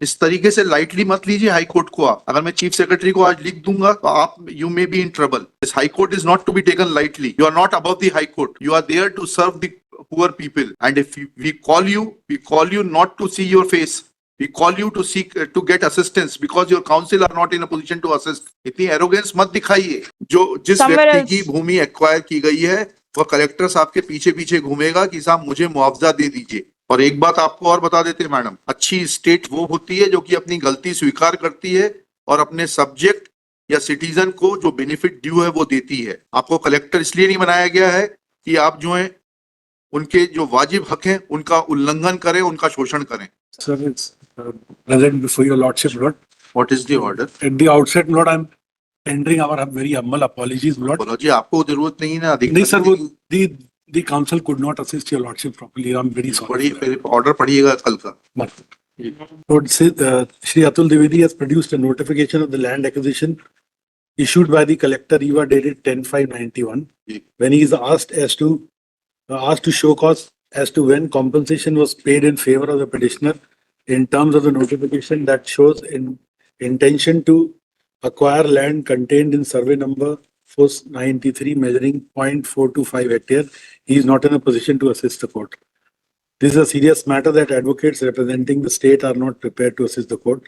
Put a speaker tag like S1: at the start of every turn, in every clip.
S1: इस तरीके से लाइटली मत लीजिए हाई कोर्ट को। आप अगर मैं चीफ सेक्रेटरी को आज लिख दूंगा तो आप you may be in trouble. This high court is not to be taken lightly. You are not about the high court, you are there to serve the poor people and if we call you not to see your face, we call you to seek to get assistance because your council are not in a position to assist। इतनी arrogance मत दिखाइए। जो जिस व्यक्ति की भूमि acquire की गई है वह कलेक्टर साहब के पीछे पीछे घूमेगा कि साहब मुझे मुआवजा दे दीजिए। और एक बात आपको और बता देते हैं मैडम, अच्छी स्टेट वो होती है जो कि अपनी गलती स्वीकार करती है और अपने सब्जेक्ट या सिटीजन को जो बेनिफिट ड्यू है वो देती है। आपको कलेक्टर इसलिए नहीं बनाया गया है कि आप जो है उनके जो वाजिब हक हैं उनका उल्लंघन करें, उनका शोषण करें।
S2: Sir, it's present before your lordship, Lord.
S1: What is the order?
S2: At the outset, Lord, I'm tendering our very humble apologies, Lord.
S1: जी आपको जरूरत नहीं ना अधिक।
S2: नहीं सर, वो the council could not assist your lordship properly. I'm very sorry.
S1: Order पढ़िएगा कल का।
S2: Lord, Shri Atul Dwivedi has produced a notification of the land acquisition issued by the collector Eva dated 10/5/91 when he is asked to show cause as to when compensation was paid in favor of the petitioner in terms of the notification that shows intention to acquire land contained in survey number 493 measuring 0.425 hectare. He is not in a position to assist the court. This is a serious matter that advocates representing the state are not prepared to assist the court.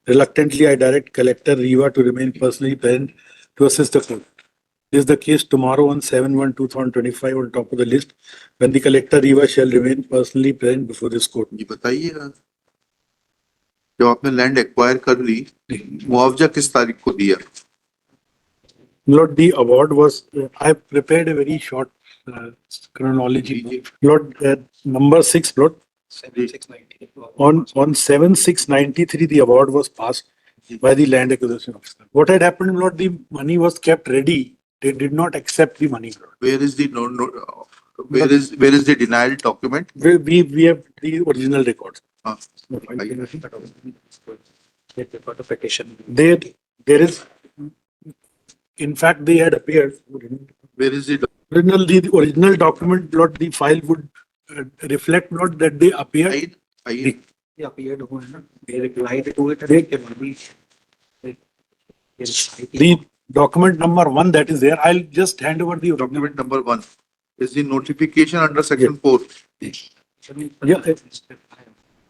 S2: Reluctantly, I direct Collector Riva to remain personally present to assist the court. This is the case tomorrow on 7/1/2025 on top of the list when the Collector Riva shall remain personally present before this court.
S1: जी बताइएगा, जब आपने land acquire कर ली, मुआवजा किस तारीख को दिया?
S2: Lord, the award was, I prepared a very short chronology. Lord, number 6, Lord. 7/6/93. On 7/6/93, the award was passed by the land acquisition officer. What had happened, Lord, the money was kept ready. They did not accept the money, Lord.
S1: Where is the where is the denial document?
S2: We have the original records. There is, in fact, they had appeared.
S1: Where is the
S2: original document, Lord? The file would reflect, Lord, that they appeared.
S1: They
S3: appeared. They replied to it.
S2: The document number 1 that is there. I'll just hand over the
S1: document number 1 is the notification under section 4.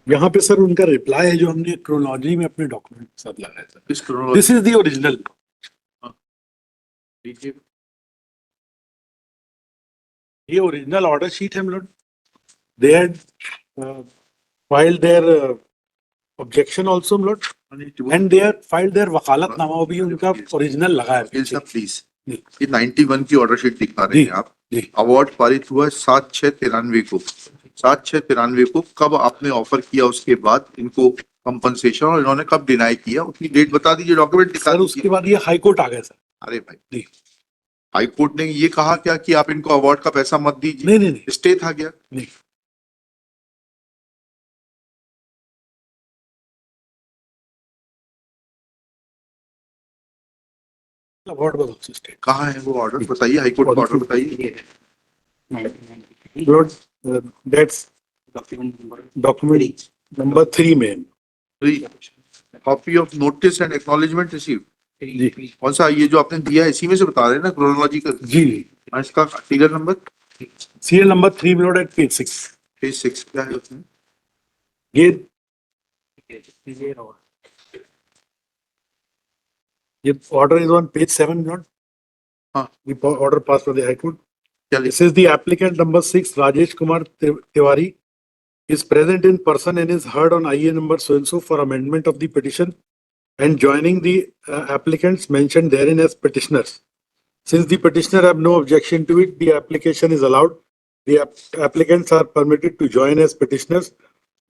S2: यहाँ पे sir उनका reply है जो हमने chronology में अपने document के साथ लगाया था। This is the original. ये ओरिजिनल ऑर्डर शीट है lord. They had filed their objection also lord and they had filed their vakalatnama भी उनका ओरिजिनल लगा है।
S1: प्लीज ये 91 की ऑर्डर शीट दिखा रहे हैं आप। अवार्ड पारित हुआ 7/6/93 को। 7/6/93 को कब आपने ऑफर किया, उसके बाद इनको कंपनसेशन, और इन्होंने कब डिनाई किया उसकी डेट बता दीजिए, डॉक्यूमेंट दिखा दीजिए।
S2: उसके बाद ये हाई कोर्ट आ गया सर।
S1: अरे भाई, हाई कोर्ट ने ये कहा क्या कि आप इनको अवार्ड का पैसा मत दीजिए?
S2: नहीं,
S1: स्टे था क्या?
S2: नहीं। Award was also stay.
S1: कहाँ है वो ऑर्डर? बताइए, हाई कोर्ट का ऑर्डर बताइए।
S2: लॉर्ड, दैट्स डॉक्यूमेंट नंबर 3 में।
S1: Copy of notice and acknowledgement received.
S2: जी।
S1: कौन सा? ये जो आपने दिया है इसी में से बता रहे हैं ना क्रोनोलॉजी का?
S2: जी।
S1: इसका सीरियल नंबर?
S2: सीरियल नंबर 3 में एट पेज 6।
S1: पेज 6 क्या है उसमें?
S2: ये order is on page 7 not.
S1: हाँ,
S2: the order passed by the High Court.
S1: क्या
S2: This is the applicant number 6, Rajesh Kumar Tiwari, is present in person and is heard on IA number so and so for amendment of the petition and joining the applicants mentioned therein as petitioners. Since the petitioner have no objection to it, the application is allowed. The applicants are permitted to join as petitioners.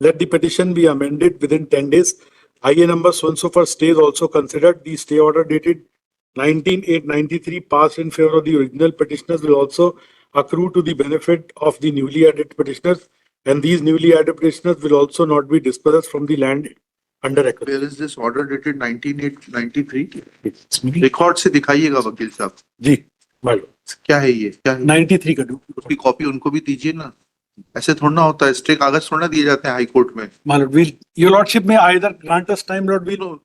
S2: Let the petition be amended within 10 days. IA number so and so for stay is also considered. The stay order dated 19/8/93 passed in favor of the original petitioners will also accrue to the benefit of the newly added petitioners, and these newly added petitioners will also not be dispossessed from the land under acquisition.
S1: Where is this order dated 19/8/93? Record से दिखाइएगा वकील साहब।
S2: जी,
S1: क्या है ये? क्या है?
S2: 93 का
S1: उसकी कॉपी उनको भी दीजिए ना। ऐसे थोड़ा ना होता है, स्टे कागज थोड़ा ना दिए जाते हैं हाई कोर्ट में.
S2: My lord, will, your lordship may either grant us time, lord, we'll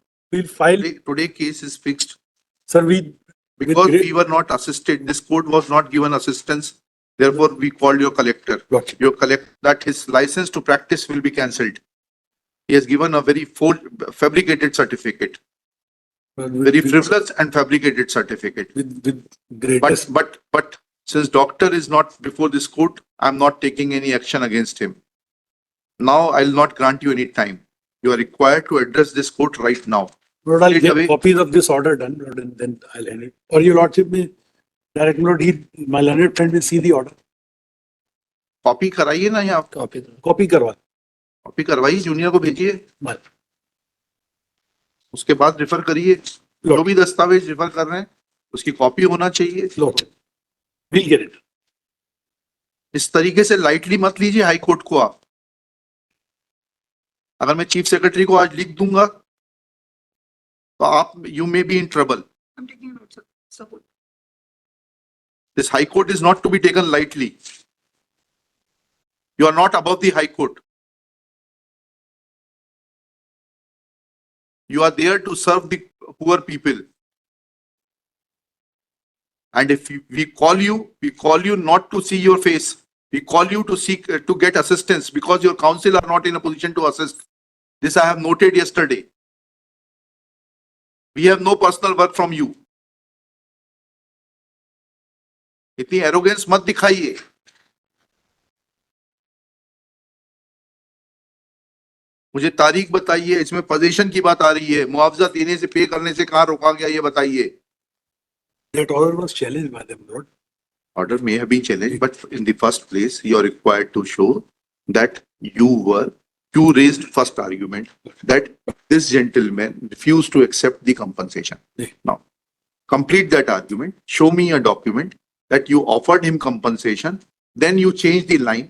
S2: file,
S1: Today case is fixed
S2: sir, with
S1: because
S2: great-
S1: we were not assisted. This court was not given assistance. Therefore, we called your collector.
S2: lordship.
S1: That his license to practice will be cancelled. He has given a very fabricated certificate, very frivolous and fabricated certificate.
S2: With greatest,
S1: But since doctor is not before this court, I'm not taking any action against him. Now I'll not grant you any time. You are required to address this court right now.
S2: lord, I'll
S1: Straight
S2: get
S1: away.
S2: copies of this order done, lord, and then I'll hand it. Or your lordship may direct, lord, my learned friend will see the order.
S1: Copy कराइए ना, यहाँ
S2: Copy करवा.
S1: Copy करवाइए, junior को भेजिए,
S2: Mal.
S1: उसके बाद refer करिए. जो भी दस्तावेज रिफर कर रहे हैं उसकी कॉपी होना चाहिए.
S2: Lord, we'll get it.
S1: इस तरीके से लाइटली मत लीजिए हाई कोर्ट को आप. अगर मैं चीफ सेक्रेटरी को आज लिख दूंगा तो आप you may be in trouble.
S4: I'm taking notes, sir. Support.
S1: This high court is not to be taken lightly. You are not above the high court. You are there to serve the poor people. And if we call you not to see your face. We call you to seek, to get assistance because your counsel are not in a position to assist. This I have noted yesterday. We have no personal work from you. इतनी arrogance मत दिखाइए. मुझे तारीख बताइए, इसमें position की बात आ रही है, मुआवजा देने से, पे करने से कहाँ रोका गया ये बताइए.
S2: That order was challenged by them, lord.
S1: Order may have been challenged, but in the first place, you are required to show that you raised first argument that this gentleman refused to accept the compensation.
S2: Yeah.
S1: Now, complete that argument. Show me a document that you offered him compensation. Then you changed the line.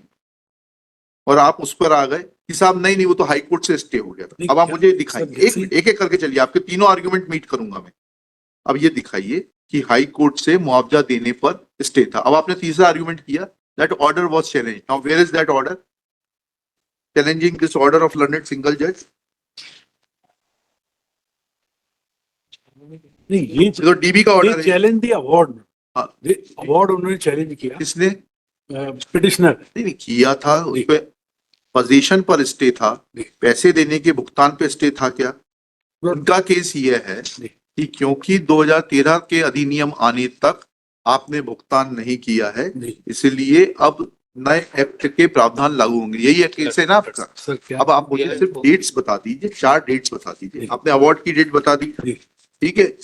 S1: और आप उस पर आ गए कि साहब नहीं वो तो हाई कोर्ट से स्टे हो गया था. अब आप मुझे दिखाइए, एक एक करके चलिए, आपके तीनों आर्गुमेंट मीट करूंगा मैं. अब ये दिखाइए कि हाई कोर्ट से मुआवजा देने पर स्टे था. अब आपने तीसरा आर्गुमेंट किया that order was challenged. Now where is that order challenging this order of learned single जज?
S2: नहीं, ये
S1: तो डीबी का ऑर्डर है.
S2: Challenge the award.
S1: हाँ.
S2: अवार्ड उन्होंने चैलेंज किया.
S1: किसने?
S2: पिटिशनर.
S1: नहीं किया था, उस पे पोजीशन पर स्टे था, पैसे देने के भुगतान पे स्टे था क्या? उनका केस ये है कि क्योंकि 2013 के अधिनियम आने तक आपने भुगतान नहीं किया है, इसलिए अब नए एक्ट के प्रावधान लागू होंगे. यही है केस है ना आपका?
S2: सर क्या?
S1: अब आप मुझे सिर्फ डेट्स बता दीजिए, 4 डेट्स बता दीजिए. आपने अवार्ड की डेट बता दी, ठीक है,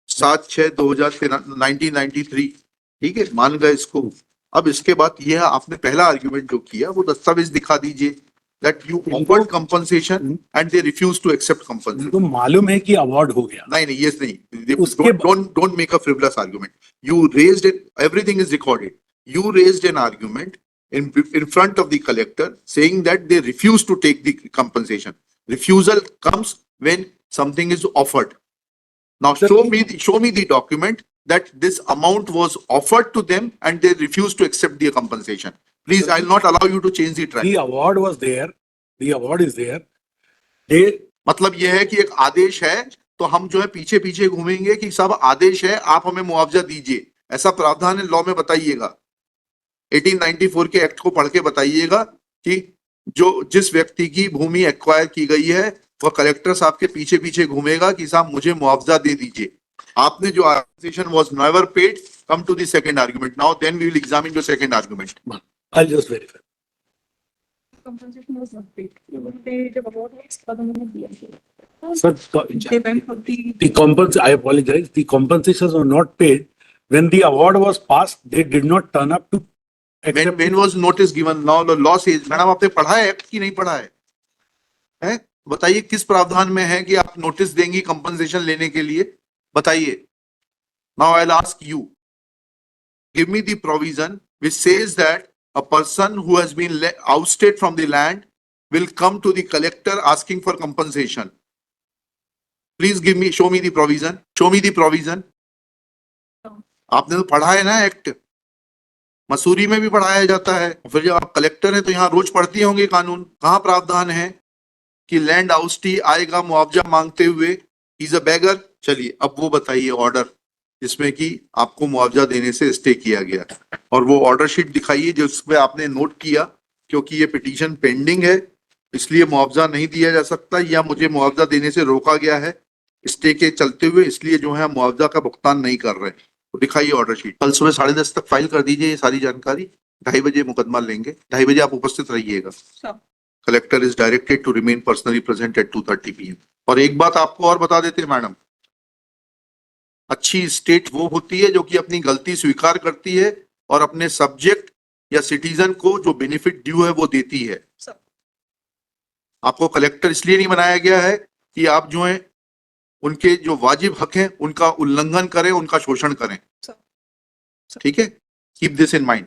S1: 7/6/2013 ठीक है, मान गए इसको. अब इसके बाद ये आपने पहला आर्ग्यूमेंट जो किया वो दस्तावेज दिखा दीजिए that you offered compensation and they refused to accept compensation.
S2: तो मालूम है कि अवार्ड हो गया.
S1: नहीं yes नहीं,
S2: उसके
S1: don't make a frivolous argument. You raised it, everything is recorded. You raised an argument in front of the collector saying that they refused to take the compensation. Refusal comes when something is offered. Now show me the document that this amount was offered to them and they refused to accept the compensation. Please, I'll not allow you to change the track.
S2: The award was there. The award is there. They
S1: मतलब यह है कि एक आदेश है तो हम जो है पीछे पीछे घूमेंगे कि सब आदेश है, आप हमें मुआवजा दीजिए. ऐसा प्रावधान है लॉ में, बताइएगा. 1894 के एक्ट को पढ़ के बताइएगा कि जिस व्यक्ति की भूमि एक्वायर की गई है वह कलेक्टर साहब के पीछे पीछे घूमेगा कि साहब मुझे मुआवजा दे दीजिए. आपने जो argumentation was never paid. Come to the second argument. Now then we will examine your second argument.
S2: I'll just verify.
S4: Compensation was not paid. They जब award हुआ इसके बाद उन्होंने दिया.
S2: Sir,
S4: They went for the
S2: I apologize. The compensations were not paid. When the award was passed, they did not turn up to accept.
S1: When was notice given? Now the law says, madam आपने पढ़ा है act की नहीं पढ़ा है? हैं? बताइए किस प्रावधान में है कि आप नोटिस देंगी कंपनसेशन लेने के लिए? बताइए. Now I'll ask you, give me the provision which says that a person who has been ousted from the land will come to the collector asking for compensation. Please show me the provision. Show me the provision. आपने तो पढ़ा है ना act? Mussoorie में भी पढ़ाया जाता है। फिर जब आप कलेक्टर हैं तो यहाँ रोज पढ़ती होंगे कानून। कहाँ प्रावधान है कि लैंड हाउसटी आएगा मुआवजा मांगते हुए, इज अ बेगर। चलिए अब वो बताइए ऑर्डर जिसमें कि आपको मुआवजा देने से स्टे किया गया, और वो ऑर्डर शीट दिखाइए जिसमें आपने नोट किया क्योंकि ये पिटीशन पेंडिंग है इसलिए मुआवजा नहीं दिया जा सकता, या मुझे मुआवजा देने से रोका गया है स्टे के चलते हुए, इसलिए जो है मुआवजा का भुगतान नहीं कर रहे। तो दिखाइए ऑर्डर शीट। कल सुबह 10:30 तक फाइल कर दीजिए ये सारी जानकारी। 2:30 बजे मुकदमा लेंगे। 2:30 बजे आप उपस्थित रहिएगा। Collector is directed to remain personally present at 2:30 PM। और एक बात आपको और बता देते हैं मैडम, अच्छी स्टेट वो होती है जो कि अपनी गलती स्वीकार करती है और अपने सब्जेक्ट या सिटीजन को जो बेनिफिट ड्यू है वो देती है। आपको कलेक्टर इसलिए नहीं बनाया गया है कि आप जो है उनके जो वाजिब हक हैं उनका उल्लंघन करें, उनका शोषण करें। ठीक है, कीप दिस इन माइंड।